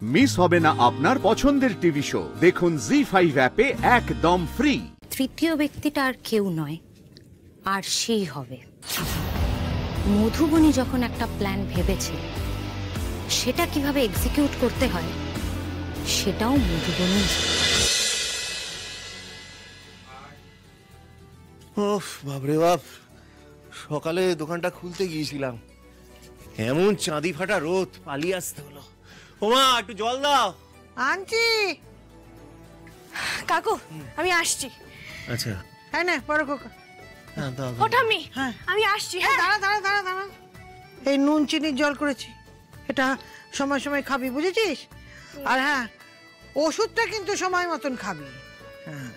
Miss হবে না আপনার পছন্দের টিভি শো। দেখুন জি5 অ্যাপে একদম ফ্রি। তৃতীয় ব্যক্তিটা আর কেউ নয়, আর সেই হবে মধুবনী। যখন একটা প্ল্যান ভেবেছে, সেটা কিভাবে এক্সিকিউট করতে হয় সেটাও মধুবনী। ওফ বাপরে বাপ, সকালে দোকানটা খুলতে গিয়েছিলাম, এমন চাঁদি ফাটা রোদ, পালিয়ে আসতে হলো। ওমা একটু জল দাও। আনছি কাকু, আমি আসছি। আচ্ছা হ্যাঁ না বড় খোকা, হ্যাঁ দাও। ওঠামি, হ্যাঁ আমি আসছি। হ্যাঁ দাঁড়া দাঁড়া দাঁড়া দাঁড়া, এই নুন চিনির জল করেছি, এটা সময় সময় খাবি, বুঝেছিস? আর হ্যাঁ, ওষুধটা কিন্তু সময় মতন খাবি। হ্যাঁ,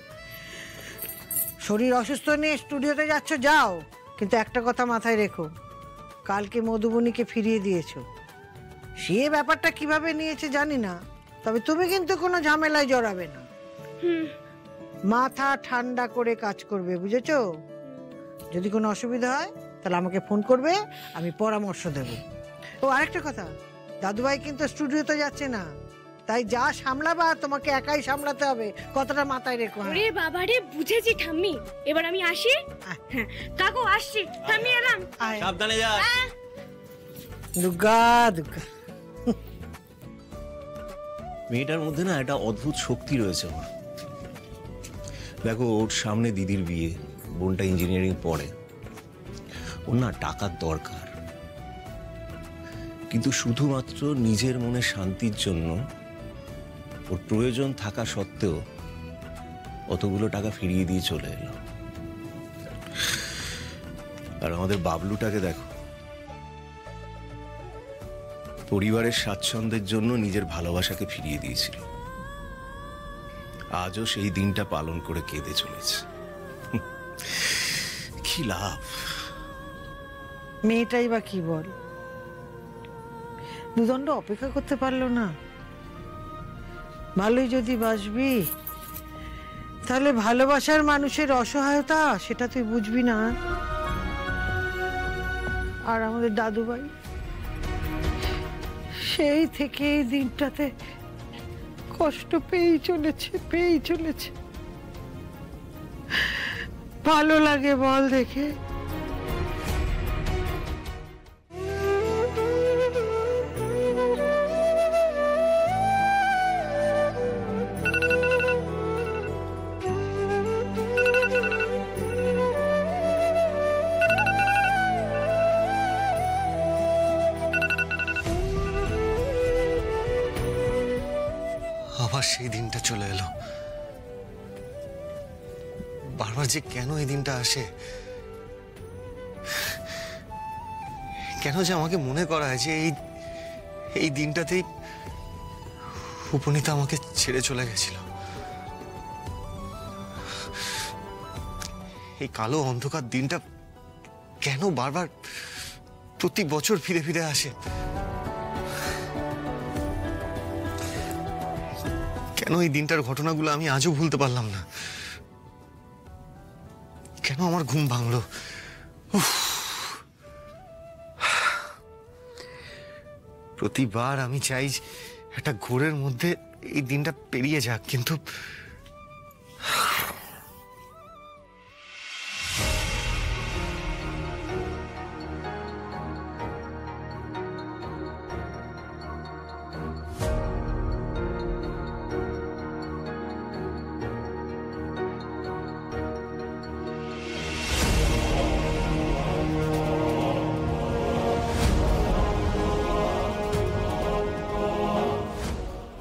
শরীর অসুস্থ নিয়ে স্টুডিওতে যাচ্ছ যাও, কিন্তু একটা কথা মাথায় রেখো, কালকে মধুবনীকে ফিরিয়ে দিয়েছো। সে ব্যাপারটা কিভাবে নিয়েছে জানি না, তবে তুমি কিন্তু কোনো ঝামেলায় জড়াবে না। মাথা ঠান্ডা করে কাজ করবে, বুঝেছো? যদি কোনো অসুবিধা হয় তাহলে আমাকে ফোন করবে, আমি পরামর্শ দেব। ও আরেকটা কথা, দাদুভাই কিন্তু স্টুডিওতে যাচ্ছে না, তাই যা সামলাবা তোমাকে একাই সামলাতে হবে, কথাটা মাথায় রেখো। ওরে বাবা রে, বুঝেছি ঠাম্মি, এবার আমি আসি। হ্যাঁ কাকু আসছি, ঠাম্মি এলাম। সাবধানে যা। দুর্গা দুর্গা, মেয়েটার মধ্যে না একটা অদ্ভুত শক্তি রয়েছে ওর। দেখো, ওর সামনে দিদির বিয়ে, বোনটা ইঞ্জিনিয়ারিং পড়ে, ওর না টাকার দরকার, কিন্তু শুধুমাত্র নিজের মনে শান্তির জন্য ওর প্রয়োজন থাকা সত্ত্বেও অতগুলো টাকা ফিরিয়ে দিয়ে চলে এলো। আর আমাদের বাবলুটাকে দেখো, পরিবারের স্বাচ্ছন্দ্যের জন্য নিজের ভালোবাসাকে ফিরিয়ে দিয়েছিল, আজও সেই দিনটা পালন করে কেঁদে চলেছে। কি লাভ? মেয়েটাই বা কি বল, দুদণ্ড অপেক্ষা করতে পারলো না। ভালোই যদি বাসবি, তাহলে ভালোবাসার মানুষের অসহায়তা সেটা তুই বুঝবি না। আর আমাদের দাদুভাই সেই থেকে এই দিনটাতে কষ্ট পেয়েই চলেছে। ভালো লাগে বল দেখে? আবার সেই দিনটা চলে এলো। বারবার যে কেন এই দিনটা আসে, কেন যে আমাকে মনে করায় যে এই দিনটাতেই উপনীতা আমাকে ছেড়ে চলে গেছিল। এই কালো অন্ধকার দিনটা কেন বারবার প্রতি বছর ফিরে ফিরে আসে? কেন এই দিনটার ঘটনাগুলো আমি আজও ভুলতে পারলাম না? কেন আমার ঘুম ভাঙলো? প্রতিবার আমি চাই একটা ঘোরের মধ্যে এই দিনটা পেরিয়ে যাক, কিন্তু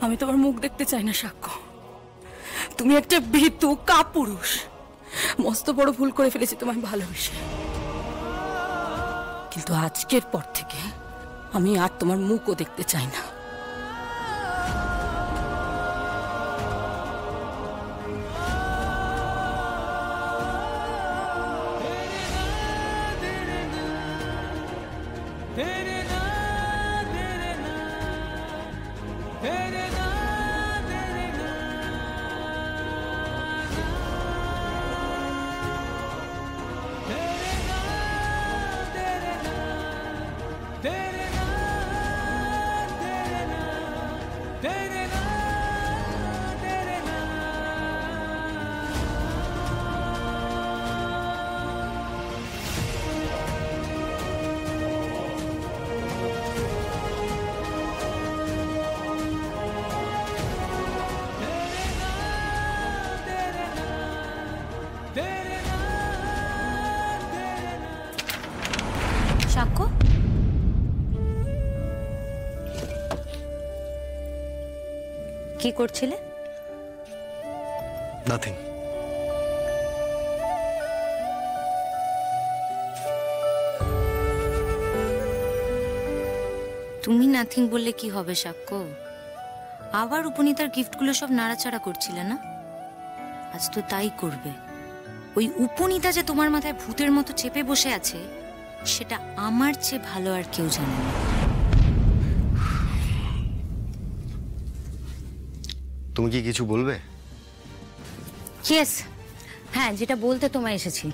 আমি তোমার মুখ দেখতে চাই না সাক্ষ্য। তুমি একটা ভীতু কাপুরুষ। মস্ত বড় ভুল করে ফেলেছি তোমায় ভালোবেসে, কিন্তু আজকের পর থেকে আমি আর তোমার মুখও দেখতে চাই না। কি করছিলে? নাথিং। তুমি নাথিং বললে কি হবে সাক্ষ্য? আবার উপনীতার গিফটগুলো সব নাড়াচাড়া করছিলে না? আজ তো তাই করবে। ওই উপনীতা যে তোমার মাথায় ভূতের মতো চেপে বসে আছে, সেটা আমার চেয়ে ভালো আর কেউ জানে না। তুমি কি কিছু বলবে? ইয়েস, হ্যাঁ, যেটা বলতে তোমায় এসেছি,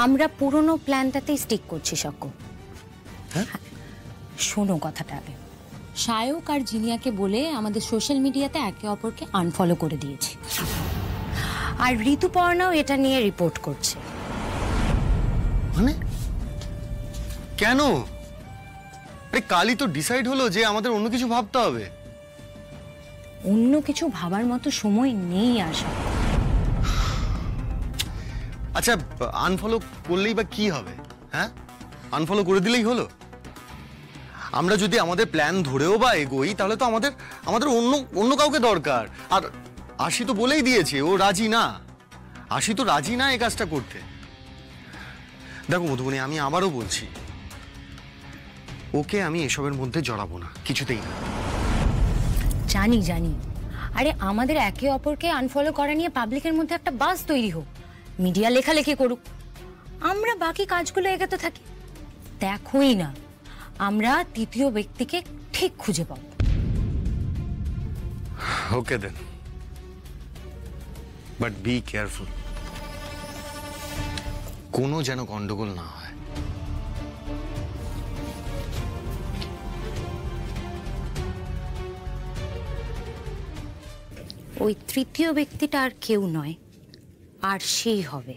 আমরা পুরনো প্ল্যানটাতেই স্টিক করছি সাক্ষ্য। হ্যাঁ? শোনো কথাটা আগে। সায়ক আর জিনিয়াকে বলে আমাদের সোশ্যাল মিডিয়াতে একে অপরকে আনফলো করে দিয়েছি, আর ঋতুপর্ণাও এটা নিয়ে রিপোর্ট করছে। মানে কেন? আরে কালই তো ডিসাইড হলো যে আমাদের অন্য কিছু ভাবতে হবে। অন্য কিছু ভাবার মতো সময় নেই আশা। আচ্ছা, আনফলো করলেই বা কি হবে? হ্যাঁ, আনফলো করে দিলেই হলো? আমরা যদি আমাদের প্ল্যান ধরেও বা এগোই, তাহলে তো আমাদের অন্য কাউকে দরকার। আর আশি তো বলেই দিয়েছে ও রাজি না। আশি তো রাজি না এই কাজটা করতে। দেখো মধুবনী, আমি আবারও বলছি, ওকে আমি এসবের মধ্যে জড়াবো না, কিছুতেই না। জানি জানি, আরে আমাদের একে অপরকে আনফলো করা নিয়ে পাবলিকের মধ্যে একটা বাস তৈরি হোক, মিডিয়া লেখালেখি করুক, আমরা বাকি কাজগুলো এগোতে থাকি। দেখোই না, আমরা তৃতীয় ব্যক্তিকে ঠিক খুঁজে পাবো। ওকে দেন, বাট বি কেয়ারফুল, কোনো যেন গন্ডগোল না হয়। ওই তৃতীয় ব্যক্তিটা আর কেউ নয়, আর সেই হবে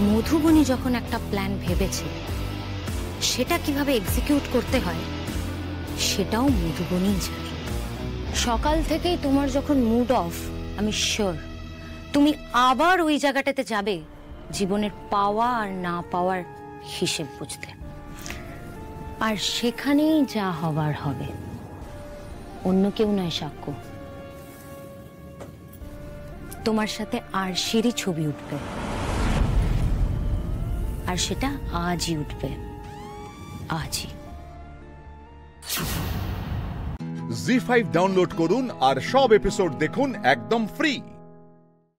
মধুবনী। যখন একটা প্ল্যান ভেবেছে, সেটা কিভাবে এক্সিকিউট করতে হয় সেটাও মধুবনী জানে। সকাল থেকেই তোমার যখন মুড অফ, আমি শিওর তুমি আবার ওই জায়গাটাতে যাবে জীবনের পাওয়া আর না পাওয়ার হিসেব বুঝতে। আর সেখানেই যা হবার হবে, অন্য কেউ নয় সাক্ষ্য, তোমার সাথে আরশিরই ছবি উঠবে, আর সেটা আজই উঠবে, আজই। জি5 ডাউনলোড করুন আর সব এপিসোড দেখুন একদম ফ্রি।